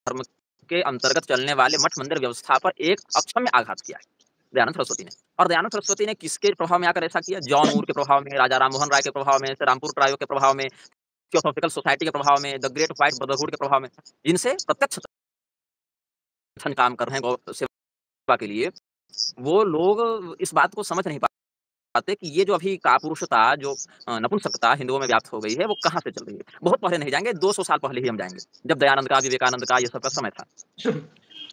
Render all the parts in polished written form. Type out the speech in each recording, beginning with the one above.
धर्म के अंतर्गत चलने वाले मठ मंदिर व्यवस्था पर एक अक्षम्य आघात किया है दयानंद सरस्वती ने। और दयानंद सरस्वती ने किसके प्रभाव में आकर ऐसा किया? जॉन मूर के प्रभाव में, राजा राममोहन राय के प्रभाव में, रामपुर ट्रायो के प्रभाव में, थियोसॉफिकल सोसाइटी के प्रभाव में, द ग्रेट व्हाइट ब्रदरहुड के प्रभाव में, जिनसे प्रत्यक्ष संगठन काम कर रहे हैं गौ सेवा के लिए, वो लोग इस बात को समझ नहीं पाते कि ये जो अभी कापुरुषता, जो नपुंसकता हिंदुओं में व्याप्त हो गई है, वो कहाँ से चल रही है। बहुत पहले नहीं जाएँगे, 200 साल पहले ही हम जाएँगे, जब दयानंद का, विवेकानंद का ये सब का समय था।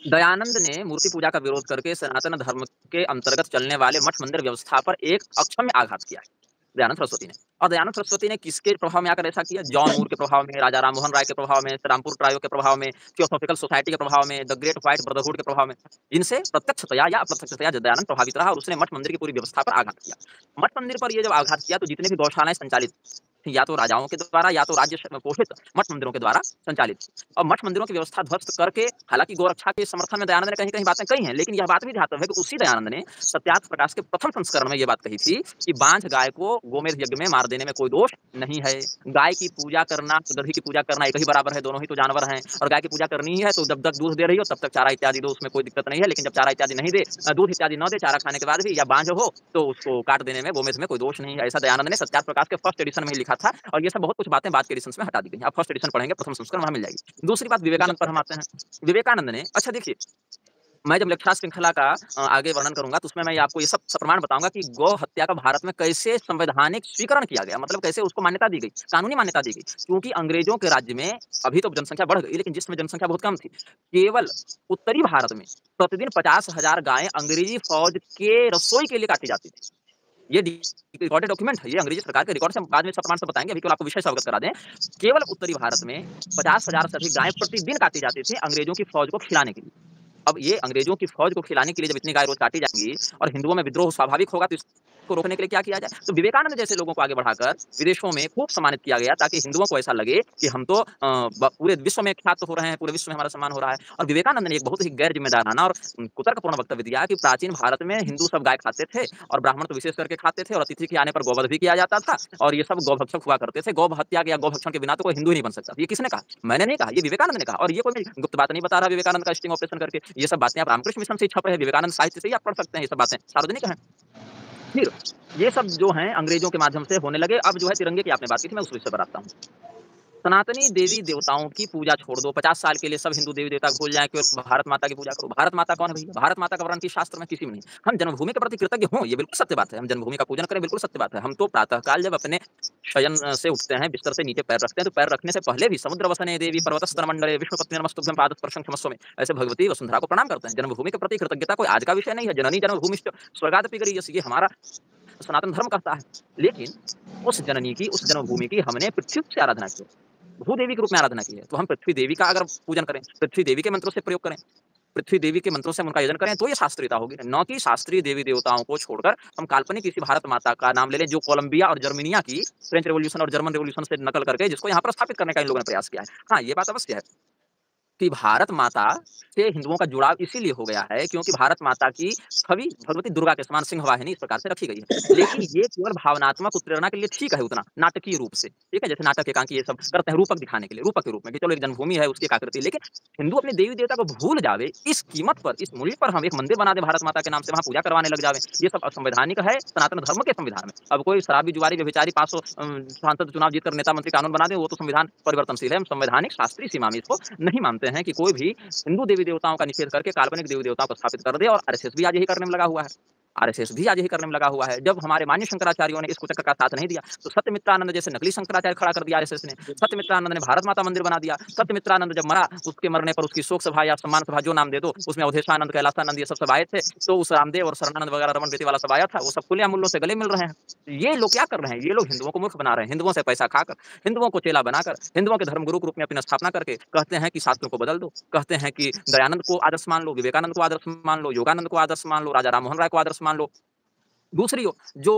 दयानंद ने मूर्ति पूजा का विरोध करके सनातन धर्म के अंतर्गत चलने वाले मठ मंदिर व्यवस्था पर एक अक्षम्य आघात किया है दयानंद सरस्वती ने। और दयानंद सरस्वती ने किसके प्रभाव में आकर ऐसा किया? जॉन मूर के प्रभाव में, राजा राममोहन राय के प्रभाव में, रामपुर ट्रायो के प्रभाव में, थियोसॉफिकल सोसाइटी के प्रभाव में, द ग्रेट व्हाइट ब्रदरहुड के प्रभाव में, जिनसे प्रत्यक्षतया या अप्रत्यक्षतया दयानंद प्रभावित रहा और उसने मठ मंदिर की पूरी व्यवस्था पर आघात किया। मठ मंदिर पर ये जब आघात किया तो जितने भी गौशालाएं संचालित थी, या तो राजाओं के द्वारा या तो राज्य पोषित मठ मंदिरों के द्वारा संचालित थी। और मठ मंदिरों की व्यवस्था ध्वस्त करके, हालांकि गोरक्षा के समर्थन में दयानंद ने कहीं कहीं बातें कही हैं, लेकिन यह बात भी ध्यातव्य है कि उसी दयानंद ने सत्यार्थ प्रकाश के प्रथम संस्करण में यह बात कही थी कि बांझ गाय को गोमेध यज्ञ में मार देने में कोई दोष नहीं है। गाय की पूजा करना, गधी की पूजा करना एक ही बराबर है, दोनों ही तो जानवर हैं, और गाय की पूजा करनी ही है तो जब तक दूध दे रही हो तब तक चारा इत्यादि दो, उसमें कोई दिक्कत नहीं है। लेकिन जब चारा इत्यादि नहीं दे, दूध इत्यादि न दे, चारा खाने के बाद भी, या बांझ हो, तो उसको काट देने में, गोमेध में कोई दोष नहीं है। ऐसा दयानंद ने सत्यार्थ प्रकाश के फर्स्ट एडिशन में ही लिखा था, और ये सब बहुत कुछ बातें बाद के एडिशन में हटा दी गई। आप फर्स्ट एडिशन पढ़ेंगे, प्रथम संस्करण वहां मिल जाएगी। दूसरी बात, विवेकानंद पर हम आते हैं। विवेकानंद ने, अच्छा देखिए, मैं जब लेक्चर श्रृंखला का आगे वर्णन करूँगा तो उसमें मैं आपको ये सब प्रमाण बताऊँगा कि गौ हत्या का भारत में कैसे संवैधानिक स्वीकरण किया गया, मतलब कैसे उसको मान्यता दी गई, कानूनी मान्यता दी गई। क्योंकि अंग्रेजों के राज्य में अभी तो जनसंख्या बढ़ गई, लेकिन जिसमें जनसंख्या बहुत कम थी, केवल उत्तरी भारत में प्रतिदिन 50,000 गायें अंग्रेजी फौज के रसोई के लिए काटी जाती थी। ये रिकॉर्डेड डॉक्यूमेंट है, ये अंग्रेजी सरकार के रिकॉर्ड से बाद में सब प्रमाण से बताएंगे, अभी केवल आपको विषय से अवगत करा दें। केवल उत्तरी भारत में 50,000 से अधिक गायें प्रतिदिन काटी जाती थी अंग्रेजों की फौज को खिलाने के लिए। अब ये अंग्रेजों की फौज को खिलाने के लिए जब इतनी गाय रोज काटी जाएंगी और हिंदुओं में विद्रोह स्वाभाविक होगा, तो इसको रोकने के लिए क्या किया जाए? तो विवेकानंद जैसे लोगों को आगे बढ़ाकर विदेशों में खूब सम्मानित किया गया, ताकि हिंदुओं को ऐसा लगे कि हम तो पूरे विश्व में ख्यात हो रहे हैं, पूरे विश्व में हमारा सम्मान हो रहा है। और विवेकानंद ने एक बहुत ही गैर जिम्मेदाराना और कुतर्कपूर्ण वक्तव्य दिया कि प्राचीन भारत में हिंदू सब गाय खाते थे, और ब्राह्मण तो विशेष करके खाते थे, और अतिथि के आने पर गौवध भी किया जाता था, और ये सब गौभक्षक हुआ करते थे। गौ हत्या या गौभक्षण के बिना तो कोई हिंदू ही नहीं बन सकता। ये किसने कहा? मैंने नहीं कहा, ये विवेकानंद ने कहा। और ये कोई मैं गुप्त बात नहीं बता रहा विवेकानंद का स्टिंग ऑपरेशन करके। ये सब बातें आप रामकृष्ण मिशन से छप रहे हैं, विवेकानंद साहित्य से ही आप पढ़ सकते हैं, ये सब बातें सार्वजनिक हैं। फिर ये सब जो हैं अंग्रेजों के माध्यम से होने लगे। अब जो है तिरंगे की आपने बात की थी, मैं उस विषय पर आता हूँ। सनातनी देवी देवताओं की पूजा छोड़ दो, 50 साल के लिए सब हिंदू देवी देवता भूल जाएं, केवल भारत माता की पूजा करो। भारत माता कौन है भैया? भारत माता का वर्णन किस शास्त्र में? किसी में नहीं। हम जन्मभूमि के प्रति कृतज्ञ हों, ये बिल्कुल सत्य बात है, हम जन्मभूमि का पूजन करें, बिल्कुल सत्य बात है। हम तो प्रातः काल जब अपने शयन से उठते हैं, बिस्तर से नीचे पैर रखते हैं, तो पैर रखने से पहले भी समुद्र वसने देवी पर्वतस्तर मंडले विष्णु पत्नी नमस्तुभ्यं पाद स्पर्शं क्षमस्व में, ऐसे भगवती वसुंधरा को प्रणाम करते हैं। जन्मभूमि के प्रति कृतज्ञता कोई आज का विषय नहीं है। जननी जन्मभूमि स्वर्गादपि गरीयसी, ये हमारा सनातन धर्म कहता है। लेकिन उस जननी की, उस जन्मभूमि की हमने पृथ्वी से आराधना की है, भूदेवी के रूप में आराधना की है। तो हम पृथ्वी देवी का अगर पूजन करें, पृथ्वी देवी के मंत्रों से प्रयोग करें, पृथ्वी देवी के मंत्रों से हम उनका यजन करें, तो ये शास्त्रीयता होगी। न कि शास्त्रीय देवी देवताओं को छोड़कर हम काल्पनिक किसी भारत माता का नाम ले लें, जो कोलंबिया और जर्मनिया की फ्रेंच रेवोल्यूशन और जर्मन रेवोल्यूशन से नकल करके जिसको यहाँ पर स्थापित करने का इन लोगों ने प्रयास किया है। हाँ, ये बात अवश्य है कि भारत माता से हिंदुओं का जुड़ाव इसीलिए हो गया है क्योंकि भारत माता की छवि भगवती दुर्गा के समान सिंह वाहिनी इस प्रकार से रखी गई है। लेकिन ये केवल भावनात्मक उत्प्रेरणा के लिए ठीक है, उतना नाटकीय रूप से, ठीक है, जैसे नाटक एकांकी ये सब करते हैं रूपक दिखाने के लिए, रूपक के रूप में कि चलो एक जन्मभूमि है उसकी एक आकृति। लेकिन हिंदू अपने देवी देवता को भूल जावे, इस कीमत पर, इस मूल्य पर हम एक मंदिर बना दे भारत माता के नाम से, वहां पूजा करवाने लग जावे, ये सब असंवैधानिक है सनातन धर्म के संविधान में। अब कोई शराबी जुआरी व्यभिचारी 500 सांसद चुनाव जीतकर नेता मंत्री कानून बना दे, वो तो संविधान परिवर्तनशील है। हम संवैधानिक शास्त्रीय सीमा में इसको नहीं मानते हैं कि कोई भी हिंदू देवी देवताओं का निषेध करके काल्पनिक देवी देवताओं को स्थापित कर दे। और आरएसएस भी आज यही करने में लगा हुआ है। आरएसएस भी आज यही करने में लगा हुआ है। जब हमारे मान्य शंकराचार्यों ने इस कुचक्र का साथ नहीं दिया, तो सत्यमित्रानंद जैसे नकली शंकराचार्य खड़ा कर दिया आरएसएस ने। सत्यमित्रानंद ने भारत माता मंदिर बना दिया। सत्यमित्रानंद जब मरा, उसके मरने पर उसकी शोक सभा या सम्मान सभा जो नाम दे दो, उसमें अवधेशानंद, कैलासानंद ये सब सब आए थे। तो उस रामदेव और शरणानंद वगैरह रमन बेटी वाला सब आया था, वो सब खुले मूल्यों से गले मिल रहे हैं। ये लोग क्या कर रहे हैं? ये लोग हिंदुओं को मूर्ख बना रहे हैं, हिंदुओं से पैसा खाकर, हिंदुओं को चेला बनाकर, हिंदुओं के धर्मगुरु के रूप में अपनी स्थापना करके कहते हैं कि शास्त्रों को बदल दो, कहते हैं कि दयानंद को आदर्श मान लो, विवेकानंद को आदर्श मान लो, योगानंद को आदर्श मान लो, राजा राममोहन राय को आदर्श मान लो। दूसरी ओर जो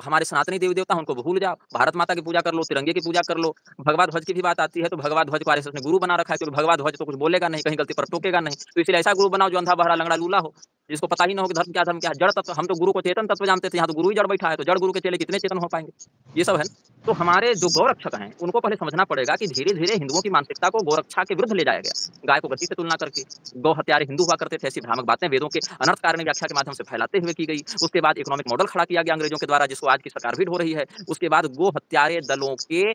हमारे सनातनी देवी-देवता हैं उनको भूल जाओ, भारत माता की पूजा कर लो, तिरंगे की पूजा कर लो। भगवा ध्वज की भी बात आती है तो भगवा ध्वज को आरएसएस ने गुरु बना रखा है क्योंकि भगवा ध्वज तो कुछ बोलेगा नहीं, कहीं गलती पर टोकेगा नहीं। तो इसलिए ऐसा गुरु बनाओ जो अंधा, बहरा, लंगड़ा, लूला हो, जिसको पता ही ना हो कि धर्म क्या है, जड़ तत्व। हम तो गुरु को चेतन तत्व जानते थे, यहाँ तो गुरु ही जड़ बैठा है, तो जड़ गुरु के चेले कितने चेतन हो पाएँगे? ये सब है ना। तो हमारे जो गौरक्षक हैं, उनको पहले समझना पड़ेगा कि धीरे-धीरे हिंदुओं की मानसिकता को गौरक्षा के विरुद्ध ले जाया गया। गाय को गति से तुलना करके, गौ हत्यारे हिंदू हुआ करते थे, ऐसी भ्रामक बातें वेदों के अनर्थकारिणी व्याख्या के माध्यम से फैलाते हुए की गई। उसके बाद इकोनॉमिक मॉडल खड़ा किया गया अंग्रेजों के द्वारा, जिसको आज की सरकार भी ढो रही है। उसके बाद गो हत्यारे दलों के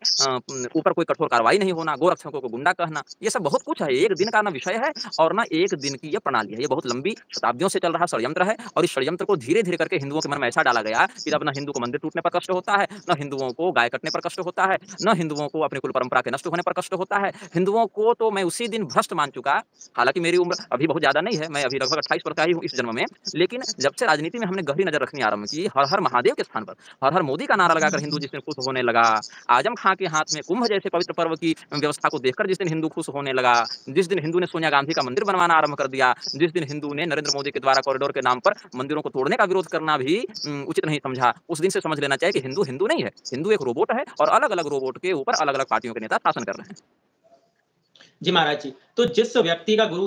ऊपर कोई कठोर कार्रवाई नहीं होना, गोरक्षकों को गुंडा कहना, ये सब बहुत कुछ है। एक दिन का ना विषय है और ना एक दिन की ये प्रणाली है। ये बहुत लंबी शताब्दियों से चल रहा षड्यंत्र है और इस षड्यंत्र को धीरे-धीरे करके हिंदुओं के मन में ऐसा डाला गया कि अब ना हिंदू को मंदिर टूटने पर कष्ट होता है, ना हिंदुओं को गाय कटने पर कष्ट होता है, ना हिंदुओं को अपनी कुल परंपरा के नष्ट होने पर कष्ट होता है। हिंदुओं को तो मैं उसी दिन भ्रष्ट मान चुका, हालाँकि मेरी उम्र अभी बहुत ज़्यादा नहीं है, मैं अभी लगभग 28 वर्ष का ही हूँ इस जन्म में। लेकिन जब से राजनीति में हमने गहरी नज़र रखनी आरंभ की, हर हर महादेव के स्थान पर, हर हर मोदी का नारा लगाकर हिंदू जिस दिन खुश होने लगा, आजम खां के हाथ में कुंभ जैसे पवित्र पर्व की व्यवस्था को देखकर जिस दिन हिंदू खुश होने लगा, जिस दिन हिंदू ने सोनिया गांधी का मंदिर बनवाना आरंभ कर दिया, जिस दिन हिंदू ने नरेंद्र मोदी के द्वारा कॉरिडोर के नाम पर मंदिरों को तोड़ने का विरोध करना भी उचित नहीं समझा, उस दिन से समझ लेना चाहिए कि हिंदू हिंदू नहीं है। हिंदू एक रोबोट है और अलग-अलग रोबोट के ऊपर अलग-अलग पार्टियों के नेता शासन कर रहे हैं। जी महाराज जी। तो जिस व्यक्ति का गुरु